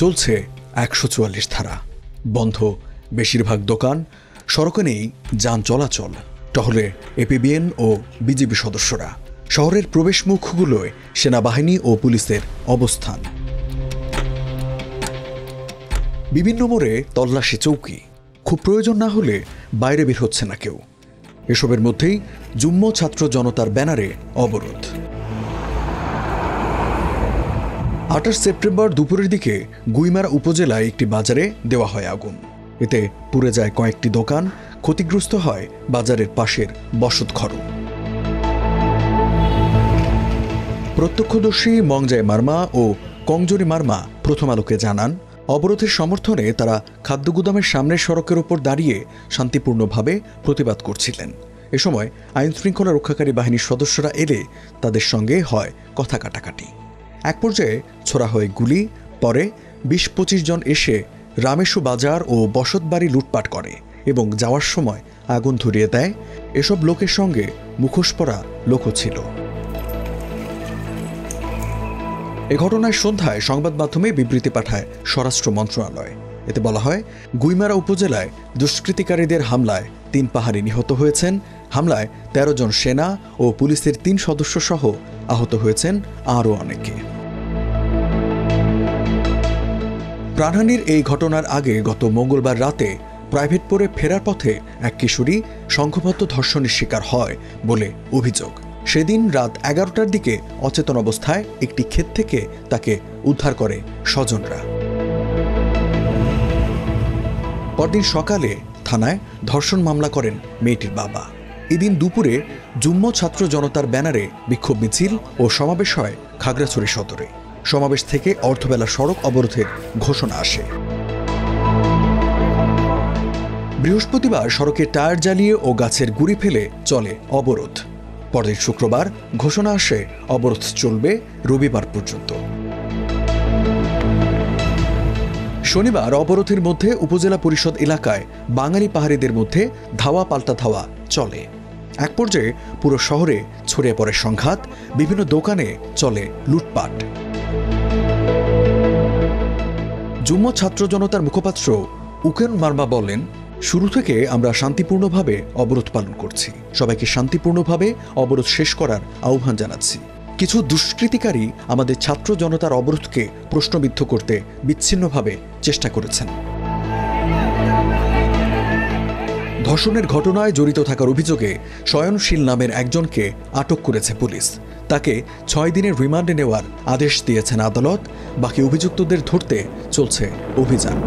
চলছে ১৪৪ ধারা, বন্ধ বেশিরভাগ দোকান, সড়কে নেই যান চলাচল, টহলে এপিবিএন ও বিজিবি সদস্যরা। শহরের প্রবেশমুখগুলোয় সেনাবাহিনী ও পুলিশের অবস্থান। বিভিন্ন মোড়ে তল্লাশি চৌকি, খুব প্রয়োজন না হলে বাইরে বের হচ্ছে না কেউ। এসবের মধ্যেই যুগ্ম ছাত্র জনতার ব্যানারে অবরোধ। ২৮ সেপ্টেম্বর দুপুরের দিকে গুইমারা উপজেলায় একটি বাজারে দেওয়া হয় আগুন। এতে পুড়ে যায় কয়েকটি দোকান, ক্ষতিগ্রস্ত হয় বাজারের পাশের বসতঘরও। প্রত্যক্ষদর্শী মংজায় মার্মা ও কংজরি মার্মা প্রথম আলোকে জানান, অবরোধের সমর্থনে তারা খাদ্যগুদামের সামনের সড়কের ওপর দাঁড়িয়ে শান্তিপূর্ণভাবে প্রতিবাদ করছিলেন। এ সময় আইনশৃঙ্খলা রক্ষাকারী বাহিনীর সদস্যরা এলে তাদের সঙ্গে হয় কথা কাটাকাটি। এক পর্যায়ে ছোড়া হয় গুলি। পরে ২০-২৫ জন এসে রামেশু বাজার ও বসতবাড়ি লুটপাট করে এবং যাওয়ার সময় আগুন ধরিয়ে দেয়। এসব লোকের সঙ্গে মুখোশ পরা লোকও ছিল। এ ঘটনায় সন্ধ্যায় সংবাদ মাধ্যমে বিবৃতি পাঠায় স্বরাষ্ট্র মন্ত্রণালয়। এতে বলা হয়, গুইমারা উপজেলায় দুষ্কৃতিকারীদের হামলায় ৩ পাহাড়ি নিহত হয়েছেন। হামলায় ১৩ জন সেনা ও পুলিশের ৩ সদস্য সহ আহত হয়েছেন আরও অনেকে। প্রাণহানির এই ঘটনার আগে গত মঙ্গলবার রাতে প্রাইভেট পড়ে ফেরার পথে এক কিশোরী সংঘবদ্ধ ধর্ষণের শিকার হয় বলে অভিযোগ। সেদিন রাত ১১টার দিকে অচেতন অবস্থায় একটি ক্ষেত থেকে তাকে উদ্ধার করে স্বজনরা। পরদিন সকালে থানায় ধর্ষণ মামলা করেন মেয়েটির বাবা। এদিন দুপুরে যুগ্ম ছাত্র জনতার ব্যানারে বিক্ষোভ মিছিল ও সমাবেশ হয় খাগড়াছড়ি সদরে। সমাবেশ থেকে অর্ধবেলা সড়ক অবরোধের ঘোষণা আসে। বৃহস্পতিবার সড়কে টায়ার জ্বালিয়ে ও গাছের গুঁড়ি ফেলে চলে অবরোধ। পরদিন শুক্রবার ঘোষণা আসে অবরোধ চলবে রবিবার পর্যন্ত। শনিবার অবরোধের মধ্যে উপজেলা পরিষদ এলাকায় বাঙালি পাহাড়িদের মধ্যে ধাওয়া পাল্টা ধাওয়া চলে। এক পর্যায়ে পুরো শহরে ছড়িয়ে পড়ে সংঘাত, বিভিন্ন দোকানে চলে লুটপাট। যুগ্ম ছাত্র জনতার মুখপাত্র উকেন মার্মা বলেন, শুরু থেকে আমরা শান্তিপূর্ণভাবে অবরোধ পালন করছি। সবাইকে শান্তিপূর্ণভাবে অবরোধ শেষ করার আহ্বান জানাচ্ছি। কিছু দুষ্কৃতিকারী আমাদের ছাত্র জনতার অবরোধকে প্রশ্নবিদ্ধ করতে বিচ্ছিন্নভাবে চেষ্টা করেছেন। ধর্ষণের ঘটনায় জড়িত থাকার অভিযোগে শয়নশীল নামের একজনকে আটক করেছে পুলিশ। তাকে ৬ দিনের রিমান্ডে নেওয়ার আদেশ দিয়েছেন আদালত। বাকি অভিযুক্তদের ধরতে চলছে অভিযান।